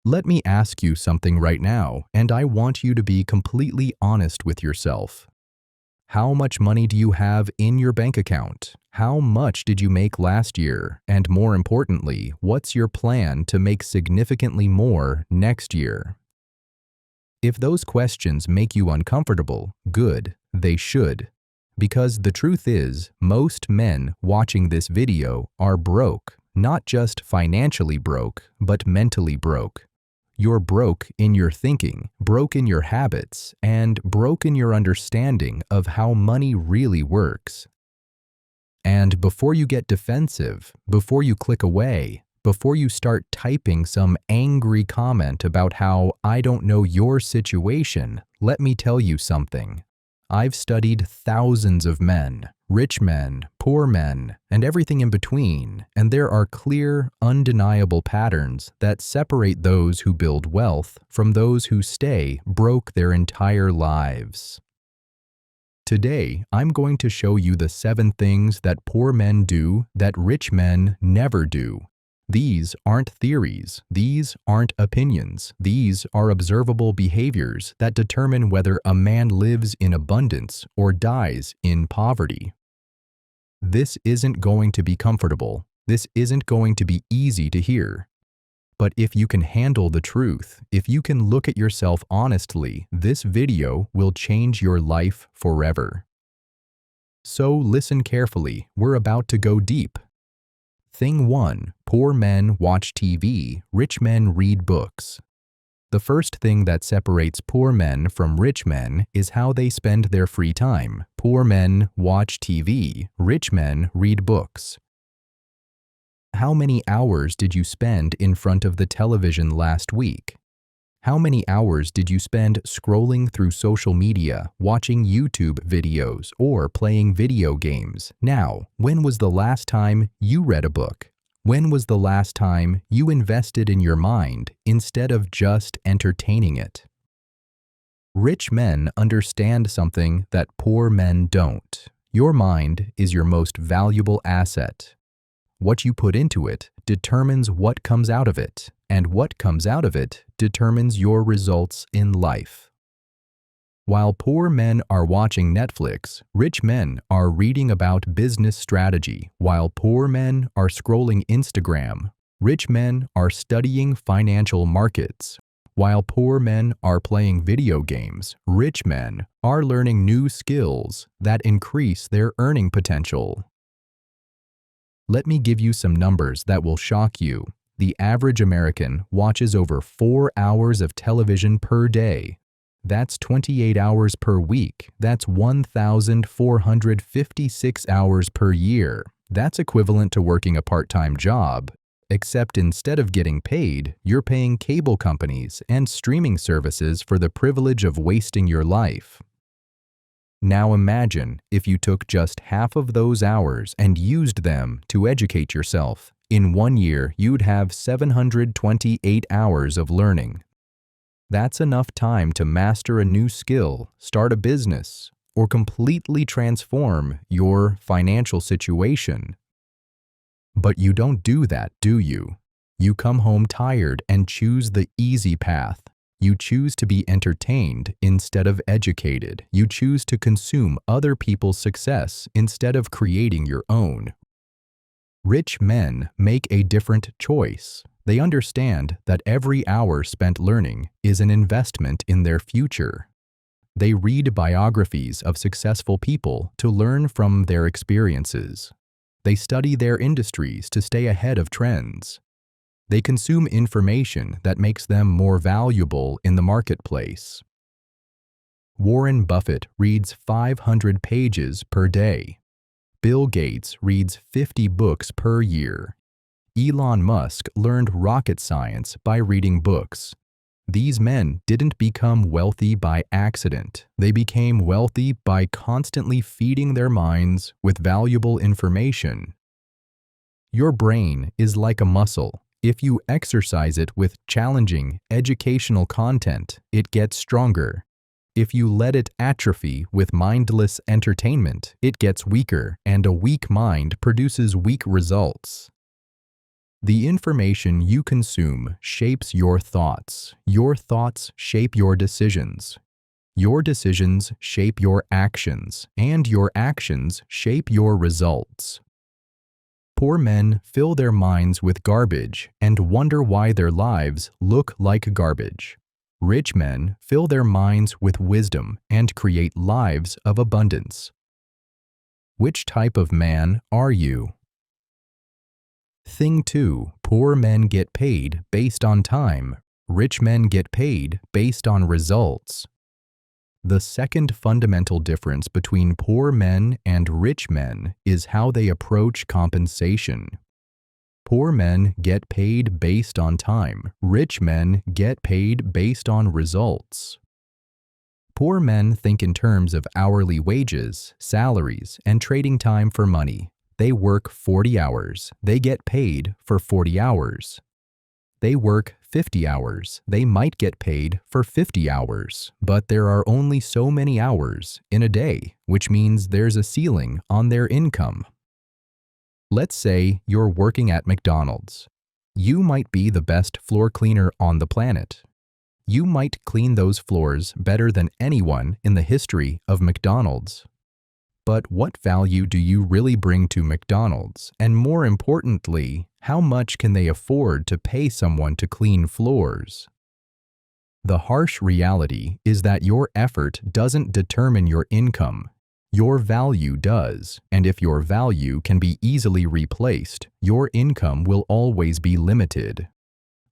Let me ask you something right now, and I want you to be completely honest with yourself. How much money do you have in your bank account? How much did you make last year? And more importantly, what's your plan to make significantly more next year? If those questions make you uncomfortable, good, they should. Because the truth is, most men watching this video are broke, not just financially broke, but mentally broke. You're broke in your thinking, broke in your habits, and broke in your understanding of how money really works. And before you get defensive, before you click away, before you start typing some angry comment about how I don't know your situation, let me tell you something. I've studied thousands of men, rich men, poor men, and everything in between, and there are clear, undeniable patterns that separate those who build wealth from those who stay broke their entire lives. Today, I'm going to show you the 7 things that poor men do that rich men never do. These aren't theories, these aren't opinions, these are observable behaviors that determine whether a man lives in abundance or dies in poverty. This isn't going to be comfortable, this isn't going to be easy to hear. But if you can handle the truth, if you can look at yourself honestly, this video will change your life forever. So listen carefully, we're about to go deep. Thing 1. Poor men watch TV, rich men read books. The first thing that separates poor men from rich men is how they spend their free time. Poor men watch TV, rich men read books. How many hours did you spend in front of the television last week? How many hours did you spend scrolling through social media, watching YouTube videos, or playing video games? Now, when was the last time you read a book? When was the last time you invested in your mind instead of just entertaining it? Rich men understand something that poor men don't. Your mind is your most valuable asset. What you put into it determines what comes out of it, and what comes out of it determines your results in life. While poor men are watching Netflix, rich men are reading about business strategy. While poor men are scrolling Instagram, rich men are studying financial markets. While poor men are playing video games, rich men are learning new skills that increase their earning potential. Let me give you some numbers that will shock you. The average American watches over 4 hours of television per day. That's 28 hours per week. That's 1,456 hours per year. That's equivalent to working a part-time job, except instead of getting paid, you're paying cable companies and streaming services for the privilege of wasting your life. Now imagine if you took just half of those hours and used them to educate yourself. In 1 year, you'd have 728 hours of learning. That's enough time to master a new skill, start a business, or completely transform your financial situation. But you don't do that, do you? You come home tired and choose the easy path. You choose to be entertained instead of educated. You choose to consume other people's success instead of creating your own. Rich men make a different choice. They understand that every hour spent learning is an investment in their future. They read biographies of successful people to learn from their experiences. They study their industries to stay ahead of trends. They consume information that makes them more valuable in the marketplace. Warren Buffett reads 500 pages per day. Bill Gates reads 50 books per year. Elon Musk learned rocket science by reading books. These men didn't become wealthy by accident. They became wealthy by constantly feeding their minds with valuable information. Your brain is like a muscle. If you exercise it with challenging, educational content, it gets stronger. If you let it atrophy with mindless entertainment, it gets weaker, and a weak mind produces weak results. The information you consume shapes your thoughts. Your thoughts shape your decisions. Your decisions shape your actions, and your actions shape your results. Poor men fill their minds with garbage and wonder why their lives look like garbage. Rich men fill their minds with wisdom and create lives of abundance. Which type of man are you? Thing 2. Poor men get paid based on time. Rich men get paid based on results. The second fundamental difference between poor men and rich men is how they approach compensation. Poor men get paid based on time. Rich men get paid based on results. Poor men think in terms of hourly wages, salaries, and trading time for money. They work 40 hours. They get paid for 40 hours. They work 50 hours. They might get paid for 50 hours, but there are only so many hours in a day, which means there's a ceiling on their income. Let's say you're working at McDonald's. You might be the best floor cleaner on the planet. You might clean those floors better than anyone in the history of McDonald's. But what value do you really bring to McDonald's? And more importantly, how much can they afford to pay someone to clean floors? The harsh reality is that your effort doesn't determine your income. Your value does, and if your value can be easily replaced, your income will always be limited.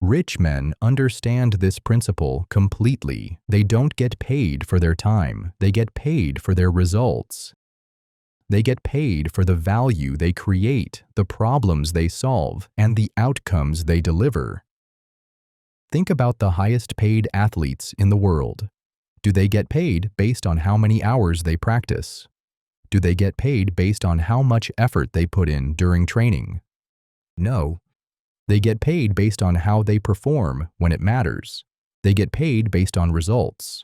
Rich men understand this principle completely. They don't get paid for their time. They get paid for their results. They get paid for the value they create, the problems they solve, and the outcomes they deliver. Think about the highest paid athletes in the world. Do they get paid based on how many hours they practice? Do they get paid based on how much effort they put in during training? No. They get paid based on how they perform when it matters. They get paid based on results.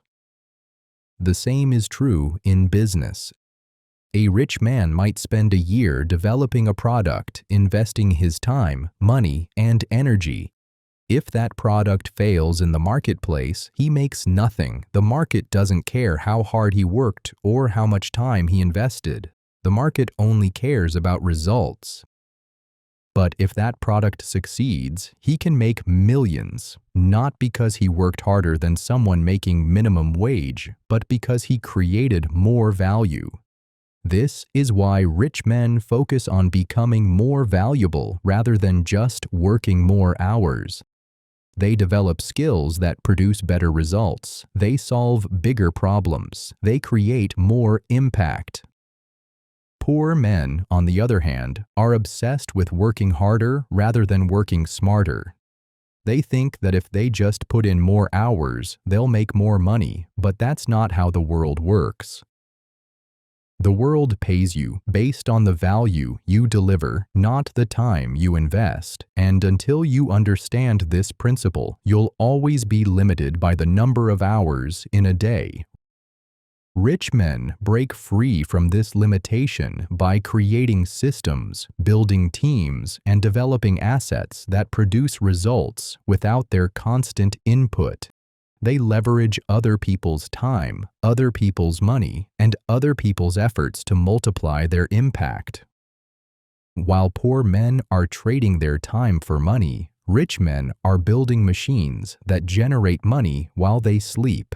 The same is true in business. A rich man might spend a year developing a product, investing his time, money, and energy. If that product fails in the marketplace, he makes nothing. The market doesn't care how hard he worked or how much time he invested. The market only cares about results. But if that product succeeds, he can make millions, not because he worked harder than someone making minimum wage, but because he created more value. This is why rich men focus on becoming more valuable rather than just working more hours. They develop skills that produce better results. They solve bigger problems. They create more impact. Poor men, on the other hand, are obsessed with working harder rather than working smarter. They think that if they just put in more hours, they'll make more money, but that's not how the world works. The world pays you based on the value you deliver, not the time you invest. And until you understand this principle, you'll always be limited by the number of hours in a day. Rich men break free from this limitation by creating systems, building teams, and developing assets that produce results without their constant input. They leverage other people's time, other people's money, and other people's efforts to multiply their impact. While poor men are trading their time for money, rich men are building machines that generate money while they sleep.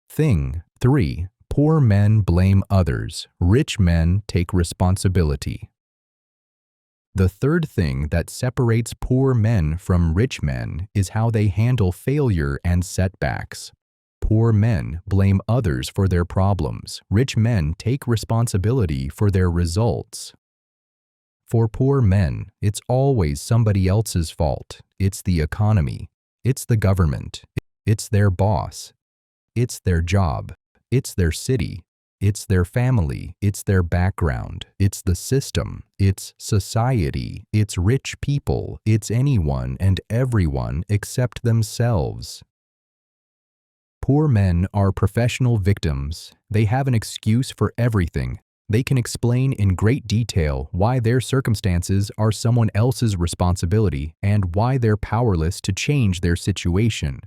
Thing 3. Poor men blame others. Rich men take responsibility. The third thing that separates poor men from rich men is how they handle failure and setbacks. Poor men blame others for their problems. Rich men take responsibility for their results. For poor men, it's always somebody else's fault. It's the economy. It's the government. It's their boss. It's their job. It's their city. It's their family, it's their background, it's the system, it's society, it's rich people, it's anyone and everyone except themselves. Poor men are professional victims. They have an excuse for everything. They can explain in great detail why their circumstances are someone else's responsibility and why they're powerless to change their situation.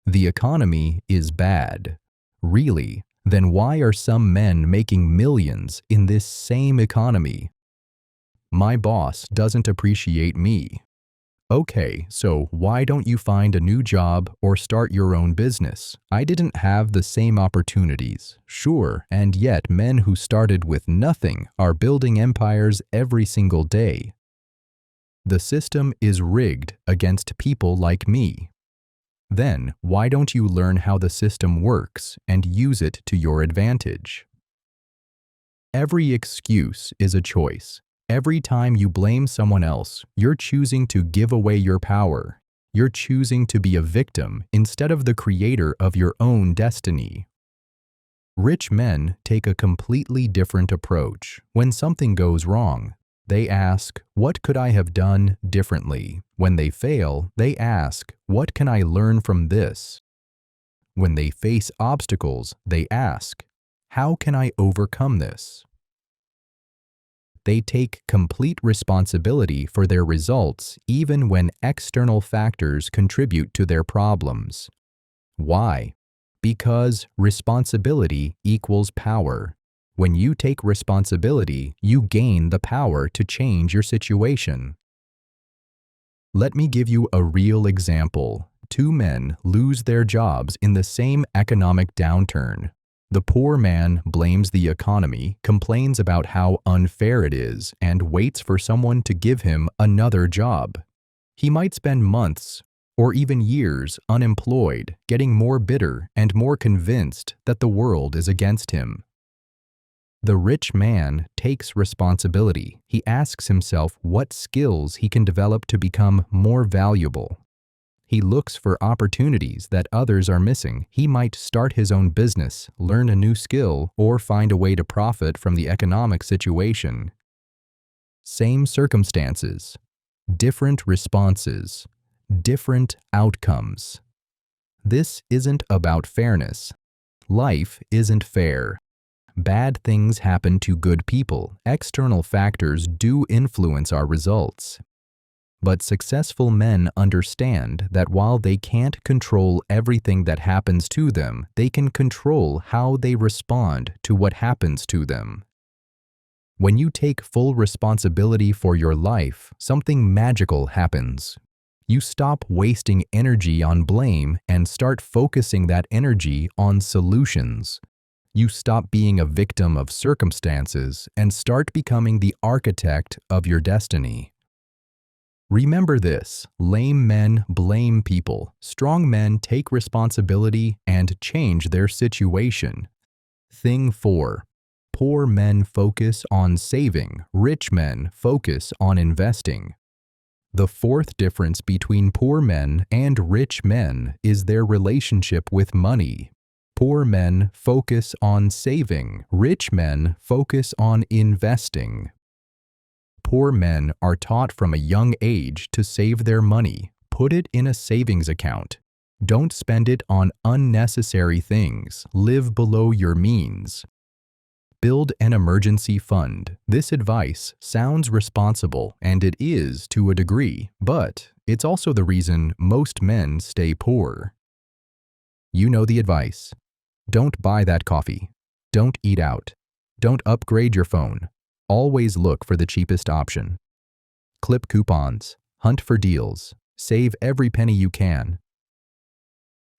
The economy is bad. Really? Then why are some men making millions in this same economy? My boss doesn't appreciate me. Okay, so why don't you find a new job or start your own business? I didn't have the same opportunities, sure, and yet men who started with nothing are building empires every single day. The system is rigged against people like me. Then, why don't you learn how the system works and use it to your advantage? Every excuse is a choice. Every time you blame someone else, you're choosing to give away your power. You're choosing to be a victim instead of the creator of your own destiny. Rich men take a completely different approach. When something goes wrong, they ask, "What could I have done differently?" When they fail, they ask, "What can I learn from this?" When they face obstacles, they ask, "How can I overcome this?" They take complete responsibility for their results even when external factors contribute to their problems. Why? Because responsibility equals power. When you take responsibility, you gain the power to change your situation. Let me give you a real example. Two men lose their jobs in the same economic downturn. The poor man blames the economy, complains about how unfair it is, and waits for someone to give him another job. He might spend months or even years unemployed, getting more bitter and more convinced that the world is against him. The rich man takes responsibility. He asks himself what skills he can develop to become more valuable. He looks for opportunities that others are missing. He might start his own business, learn a new skill, or find a way to profit from the economic situation. Same circumstances, different responses, different outcomes. This isn't about fairness. Life isn't fair. Bad things happen to good people. External factors do influence our results. But successful men understand that while they can't control everything that happens to them, they can control how they respond to what happens to them. When you take full responsibility for your life, something magical happens. You stop wasting energy on blame and start focusing that energy on solutions. You stop being a victim of circumstances and start becoming the architect of your destiny. Remember this: lame men blame people. Strong men take responsibility and change their situation. Thing 4. Poor men focus on saving. Rich men focus on investing. The fourth difference between poor men and rich men is their relationship with money. Poor men focus on saving. Rich men focus on investing. Poor men are taught from a young age to save their money. Put it in a savings account. Don't spend it on unnecessary things. Live below your means. Build an emergency fund. This advice sounds responsible, and it is to a degree, but it's also the reason most men stay poor. You know the advice. Don't buy that coffee. Don't eat out. Don't upgrade your phone. Always look for the cheapest option. Clip coupons. Hunt for deals. Save every penny you can.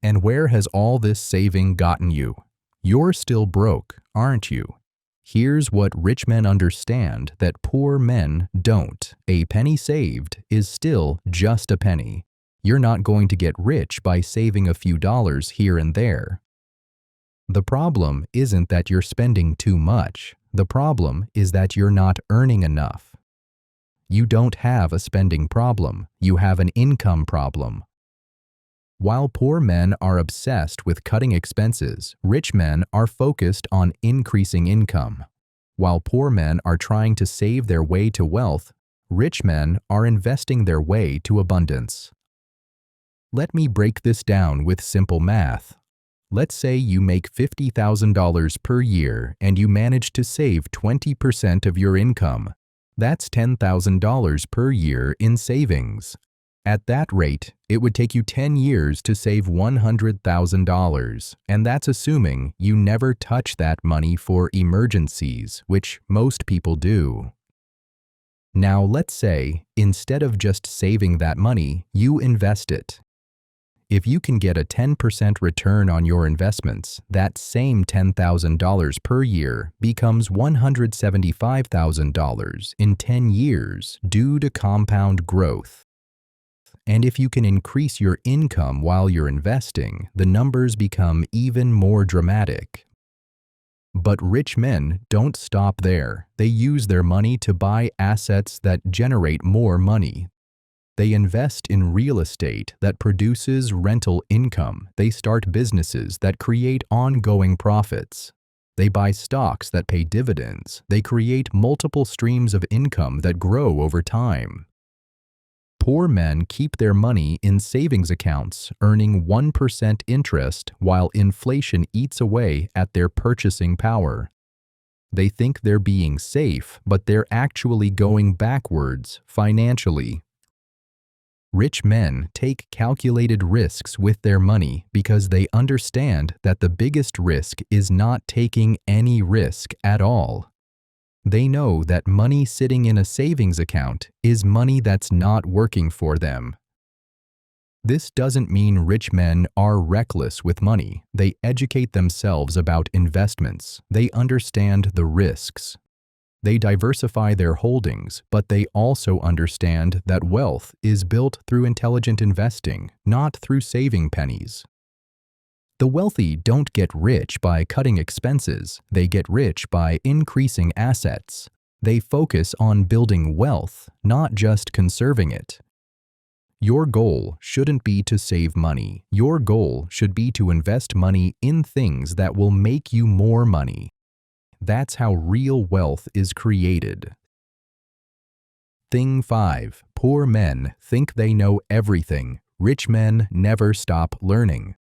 And where has all this saving gotten you? You're still broke, aren't you? Here's what rich men understand that poor men don't. A penny saved is still just a penny. You're not going to get rich by saving a few dollars here and there. The problem isn't that you're spending too much. The problem is that you're not earning enough. You don't have a spending problem. You have an income problem. While poor men are obsessed with cutting expenses, rich men are focused on increasing income. While poor men are trying to save their way to wealth, rich men are investing their way to abundance. Let me break this down with simple math. Let's say you make $50,000 per year and you manage to save 20% of your income. That's $10,000 per year in savings. At that rate, it would take you 10 years to save $100,000, and that's assuming you never touch that money for emergencies, which most people do. Now let's say, instead of just saving that money, you invest it. If you can get a 10% return on your investments, that same $10,000 per year becomes $175,000 in 10 years due to compound growth. And if you can increase your income while you're investing, the numbers become even more dramatic. But rich men don't stop there. They use their money to buy assets that generate more money. They invest in real estate that produces rental income. They start businesses that create ongoing profits. They buy stocks that pay dividends. They create multiple streams of income that grow over time. Poor men keep their money in savings accounts, earning 1% interest while inflation eats away at their purchasing power. They think they're being safe, but they're actually going backwards financially. Rich men take calculated risks with their money because they understand that the biggest risk is not taking any risk at all. They know that money sitting in a savings account is money that's not working for them. This doesn't mean rich men are reckless with money. They educate themselves about investments. They understand the risks. They diversify their holdings, but they also understand that wealth is built through intelligent investing, not through saving pennies. The wealthy don't get rich by cutting expenses. They get rich by increasing assets. They focus on building wealth, not just conserving it. Your goal shouldn't be to save money. Your goal should be to invest money in things that will make you more money. That's how real wealth is created. Thing 5. Poor men think they know everything. Rich men never stop learning.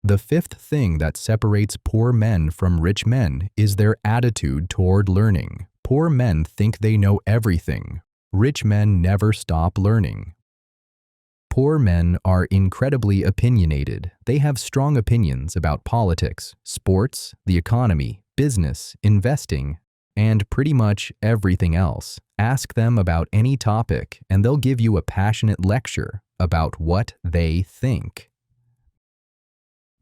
The fifth thing that separates poor men from rich men is their attitude toward learning. Poor men think they know everything. Rich men never stop learning. Poor men are incredibly opinionated. They have strong opinions about politics, sports, the economy, business, investing, and pretty much everything else. Ask them about any topic, and they'll give you a passionate lecture about what they think.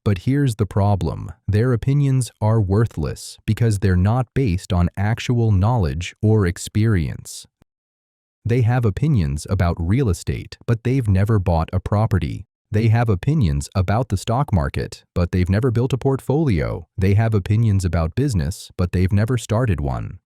But here's the problem. Their opinions are worthless because they're not based on actual knowledge or experience. They have opinions about real estate, but they've never bought a property. They have opinions about the stock market, but they've never built a portfolio. They have opinions about business, but they've never started one.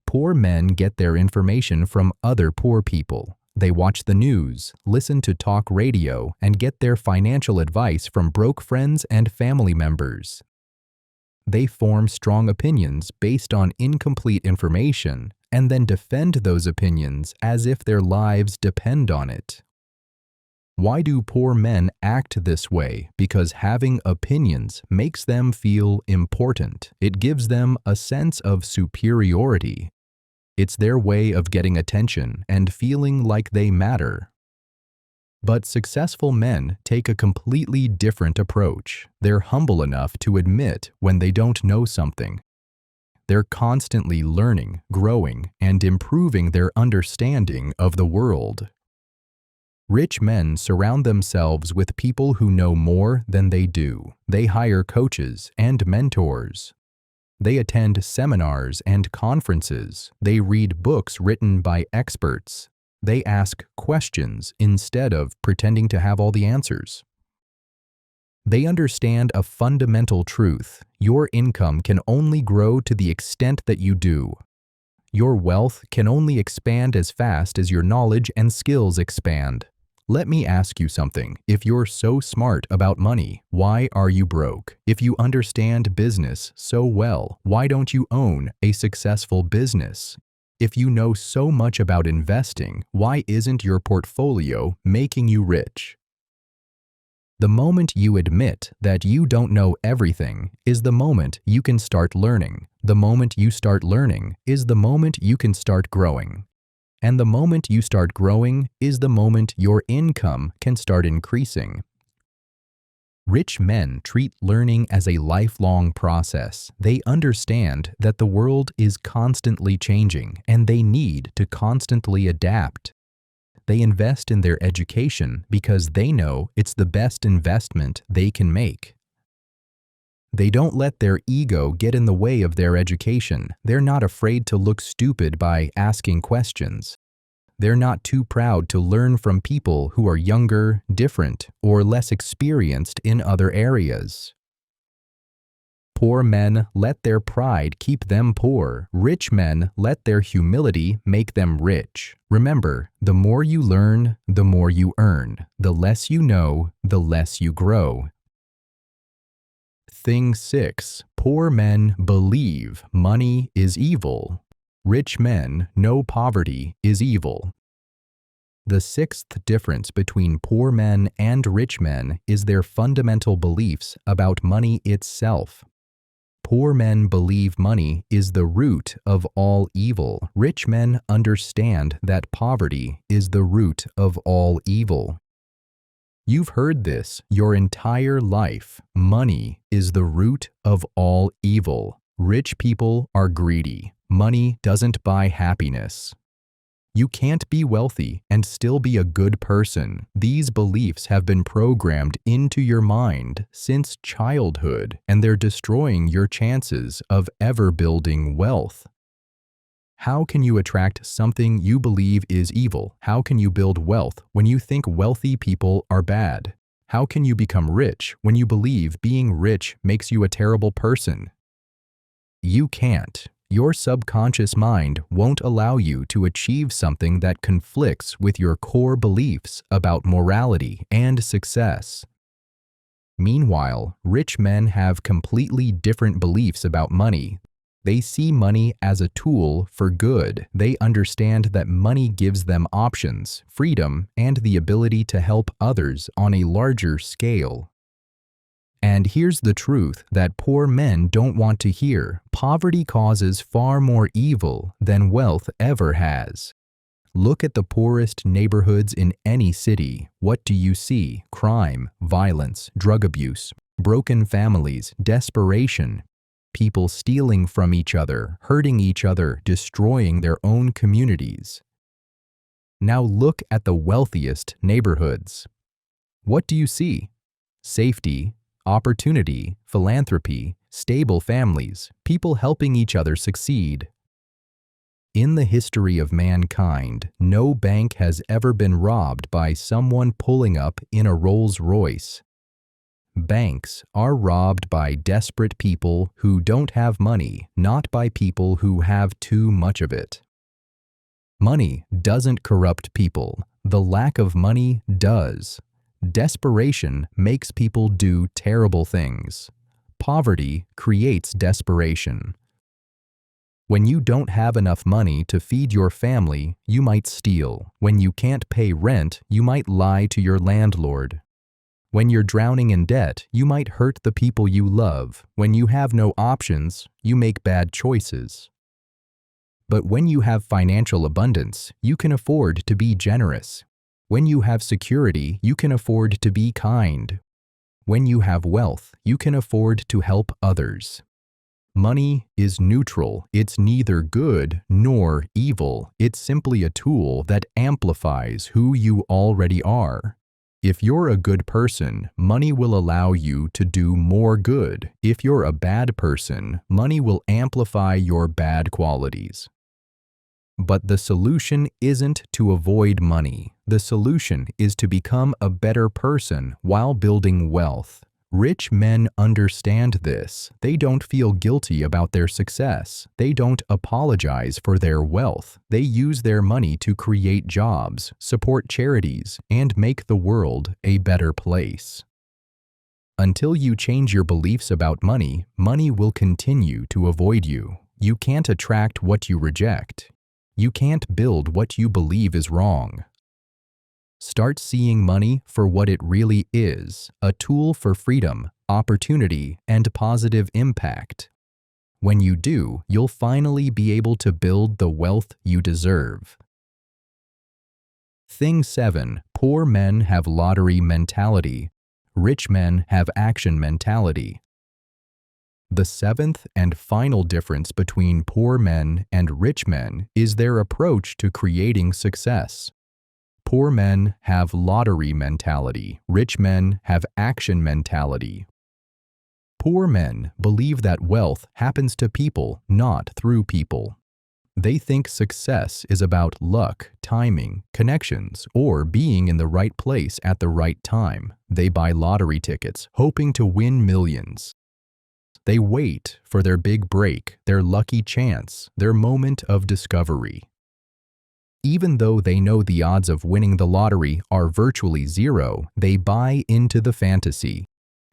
Poor men get their information from other poor people. They watch the news, listen to talk radio, and get their financial advice from broke friends and family members. They form strong opinions based on incomplete information and then defend those opinions as if their lives depend on it. Why do poor men act this way? Because having opinions makes them feel important. It gives them a sense of superiority. It's their way of getting attention and feeling like they matter. But successful men take a completely different approach. They're humble enough to admit when they don't know something. They're constantly learning, growing, and improving their understanding of the world. Rich men surround themselves with people who know more than they do. They hire coaches and mentors. They attend seminars and conferences. They read books written by experts. They ask questions instead of pretending to have all the answers. They understand a fundamental truth. Your income can only grow to the extent that you do. Your wealth can only expand as fast as your knowledge and skills expand. Let me ask you something. If you're so smart about money, why are you broke? If you understand business so well, why don't you own a successful business? If you know so much about investing, why isn't your portfolio making you rich? The moment you admit that you don't know everything is the moment you can start learning. The moment you start learning is the moment you can start growing. And the moment you start growing is the moment your income can start increasing. Rich men treat learning as a lifelong process. They understand that the world is constantly changing and they need to constantly adapt. They invest in their education because they know it's the best investment they can make. They don't let their ego get in the way of their education. They're not afraid to look stupid by asking questions. They're not too proud to learn from people who are younger, different, or less experienced in other areas. Poor men let their pride keep them poor. Rich men let their humility make them rich. Remember, the more you learn, the more you earn. The less you know, the less you grow. Thing 6. Poor men believe money is evil. Rich men know poverty is evil. The sixth difference between poor men and rich men is their fundamental beliefs about money itself. Poor men believe money is the root of all evil. Rich men understand that poverty is the root of all evil. You've heard this your entire life. Money is the root of all evil. Rich people are greedy. Money doesn't buy happiness. You can't be wealthy and still be a good person. These beliefs have been programmed into your mind since childhood, and they're destroying your chances of ever building wealth. How can you attract something you believe is evil? How can you build wealth when you think wealthy people are bad? How can you become rich when you believe being rich makes you a terrible person? You can't. Your subconscious mind won't allow you to achieve something that conflicts with your core beliefs about morality and success. Meanwhile, rich men have completely different beliefs about money. They see money as a tool for good. They understand that money gives them options, freedom, and the ability to help others on a larger scale. And here's the truth that poor men don't want to hear. Poverty causes far more evil than wealth ever has. Look at the poorest neighborhoods in any city. What do you see? Crime, violence, drug abuse, broken families, desperation, people stealing from each other, hurting each other, destroying their own communities. Now look at the wealthiest neighborhoods. What do you see? Safety, opportunity, philanthropy, stable families, people helping each other succeed. In the history of mankind, no bank has ever been robbed by someone pulling up in a Rolls-Royce. Banks are robbed by desperate people who don't have money, not by people who have too much of it. Money doesn't corrupt people. The lack of money does. Desperation makes people do terrible things. Poverty creates desperation. When you don't have enough money to feed your family, you might steal. When you can't pay rent, you might lie to your landlord. When you're drowning in debt, you might hurt the people you love. When you have no options, you make bad choices. But when you have financial abundance, you can afford to be generous. When you have security, you can afford to be kind. When you have wealth, you can afford to help others. Money is neutral. It's neither good nor evil. It's simply a tool that amplifies who you already are. If you're a good person, money will allow you to do more good. If you're a bad person, money will amplify your bad qualities. But the solution isn't to avoid money. The solution is to become a better person while building wealth. Rich men understand this. They don't feel guilty about their success. They don't apologize for their wealth. They use their money to create jobs, support charities, and make the world a better place. Until you change your beliefs about money, money will continue to avoid you. You can't attract what you reject. You can't build what you believe is wrong. Start seeing money for what it really is, a tool for freedom, opportunity, and positive impact. When you do, you'll finally be able to build the wealth you deserve. Thing 7. Poor men have lottery mentality. Rich men have action mentality. The seventh and final difference between poor men and rich men is their approach to creating success. Poor men have lottery mentality. Rich men have action mentality. Poor men believe that wealth happens to people, not through people. They think success is about luck, timing, connections, or being in the right place at the right time. They buy lottery tickets, hoping to win millions. They wait for their big break, their lucky chance, their moment of discovery. Even though they know the odds of winning the lottery are virtually zero, they buy into the fantasy.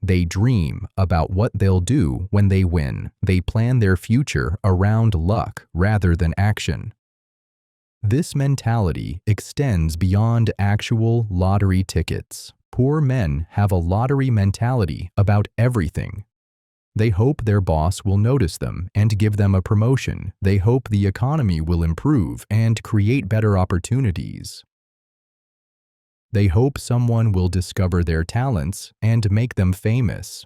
They dream about what they'll do when they win. They plan their future around luck rather than action. This mentality extends beyond actual lottery tickets. Poor men have a lottery mentality about everything. They hope their boss will notice them and give them a promotion. They hope the economy will improve and create better opportunities. They hope someone will discover their talents and make them famous.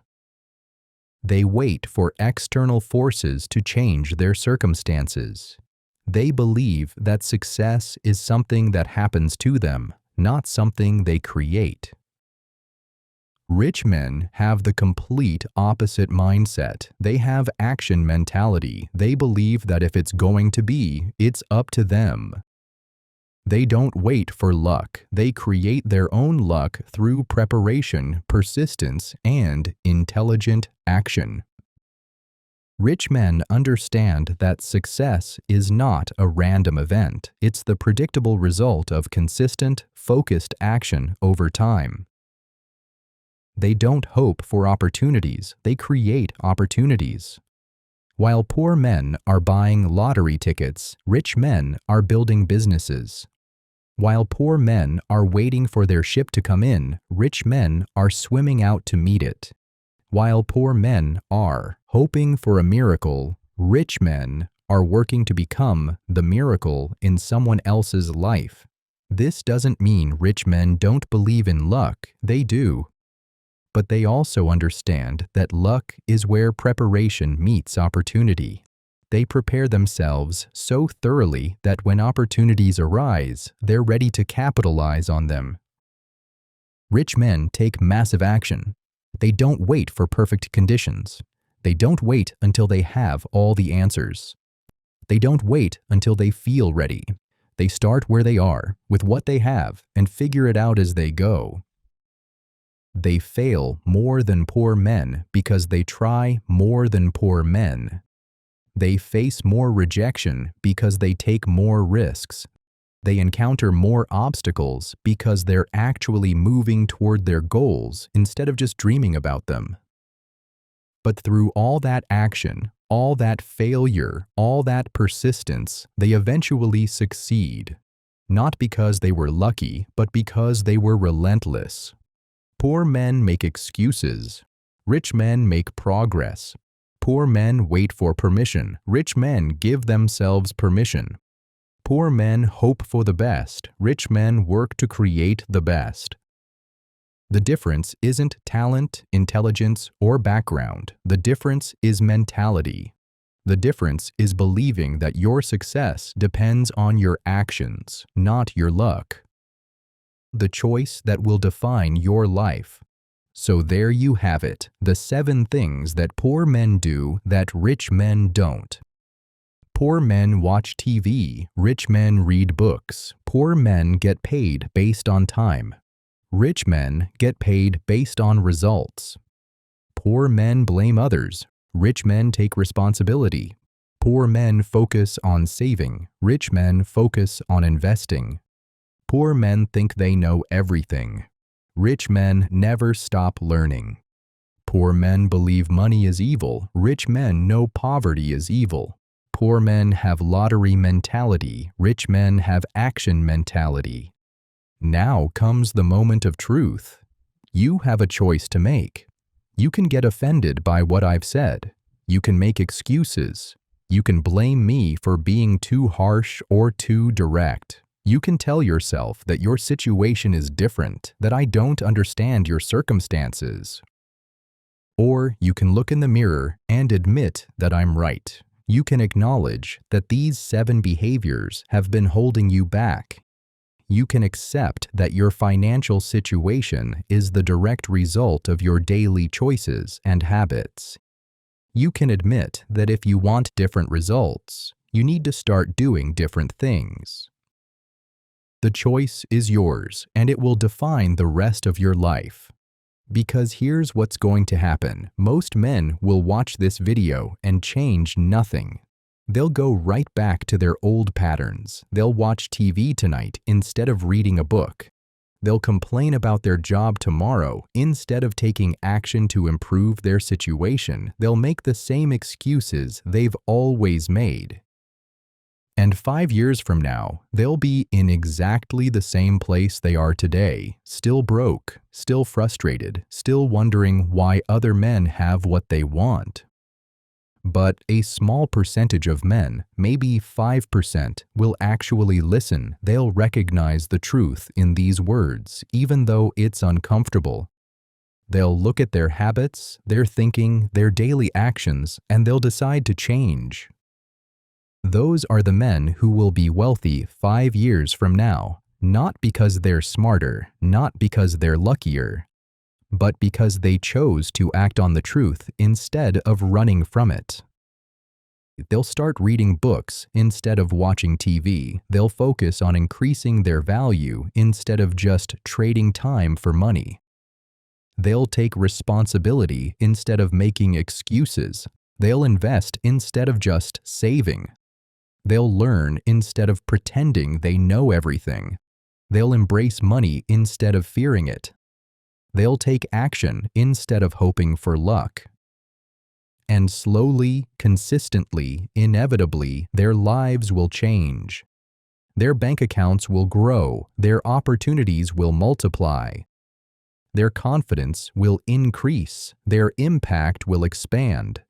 They wait for external forces to change their circumstances. They believe that success is something that happens to them, not something they create. Rich men have the complete opposite mindset. They have action mentality. They believe that if it's going to be, it's up to them. They don't wait for luck. They create their own luck through preparation, persistence, and intelligent action. Rich men understand that success is not a random event. It's the predictable result of consistent, focused action over time. They don't hope for opportunities. They create opportunities. While poor men are buying lottery tickets, rich men are building businesses. While poor men are waiting for their ship to come in, rich men are swimming out to meet it. While poor men are hoping for a miracle, rich men are working to become the miracle in someone else's life. This doesn't mean rich men don't believe in luck. They do. But they also understand that luck is where preparation meets opportunity. They prepare themselves so thoroughly that when opportunities arise, they're ready to capitalize on them. Rich men take massive action. They don't wait for perfect conditions. They don't wait until they have all the answers. They don't wait until they feel ready. They start where they are, with what they have, and figure it out as they go. They fail more than poor men because they try more than poor men. They face more rejection because they take more risks. They encounter more obstacles because they're actually moving toward their goals instead of just dreaming about them. But through all that action, all that failure, all that persistence, they eventually succeed. Not because they were lucky, but because they were relentless. Poor men make excuses. Rich men make progress. Poor men wait for permission. Rich men give themselves permission. Poor men hope for the best. Rich men work to create the best. The difference isn't talent, intelligence, or background. The difference is mentality. The difference is believing that your success depends on your actions, not your luck. The choice that will define your life. So there you have it, the 7 things that poor men do that rich men don't. Poor men watch TV, rich men read books. Poor men get paid based on time. Rich men get paid based on results. Poor men blame others. Rich men take responsibility. Poor men focus on saving. Rich men focus on investing. Poor men think they know everything. Rich men never stop learning. Poor men believe money is evil. Rich men know poverty is evil. Poor men have lottery mentality. Rich men have action mentality. Now comes the moment of truth. You have a choice to make. You can get offended by what I've said. You can make excuses. You can blame me for being too harsh or too direct. You can tell yourself that your situation is different, that I don't understand your circumstances. Or you can look in the mirror and admit that I'm right. You can acknowledge that these 7 behaviors have been holding you back. You can accept that your financial situation is the direct result of your daily choices and habits. You can admit that if you want different results, you need to start doing different things. The choice is yours, and it will define the rest of your life. Because here's what's going to happen. Most men will watch this video and change nothing. They'll go right back to their old patterns. They'll watch TV tonight instead of reading a book. They'll complain about their job tomorrow instead of taking action to improve their situation. They'll make the same excuses they've always made. And 5 years from now, they'll be in exactly the same place they are today, still broke, still frustrated, still wondering why other men have what they want. But a small percentage of men, maybe 5%, will actually listen. They'll recognize the truth in these words, even though it's uncomfortable. They'll look at their habits, their thinking, their daily actions, and they'll decide to change. Those are the men who will be wealthy 5 years from now, not because they're smarter, not because they're luckier, but because they chose to act on the truth instead of running from it. They'll start reading books instead of watching TV. They'll focus on increasing their value instead of just trading time for money. They'll take responsibility instead of making excuses. They'll invest instead of just saving. They'll learn instead of pretending they know everything. They'll embrace money instead of fearing it. They'll take action instead of hoping for luck. And slowly, consistently, inevitably, their lives will change. Their bank accounts will grow. Their opportunities will multiply. Their confidence will increase. Their impact will expand.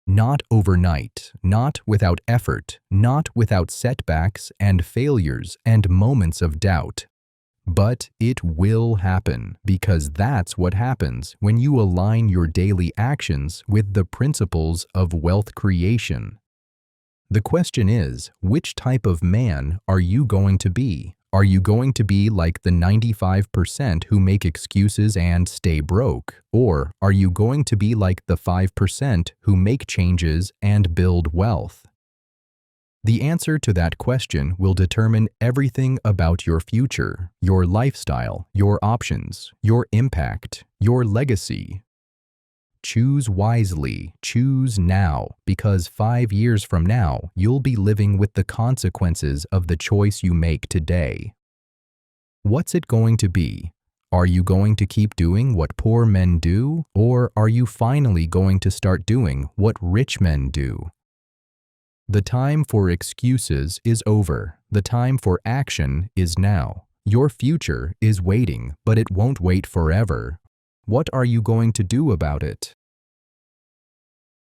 Not overnight, not without effort, not without setbacks and failures and moments of doubt. But it will happen, because that's what happens when you align your daily actions with the principles of wealth creation. The question is, which type of man are you going to be? Are you going to be like the 95% who make excuses and stay broke? Or are you going to be like the 5% who make changes and build wealth? The answer to that question will determine everything about your future, your lifestyle, your options, your impact, your legacy. Choose wisely, choose now, because 5 years from now, you'll be living with the consequences of the choice you make today. What's it going to be? Are you going to keep doing what poor men do, or are you finally going to start doing what rich men do? The time for excuses is over. The time for action is now. Your future is waiting, but it won't wait forever. What are you going to do about it?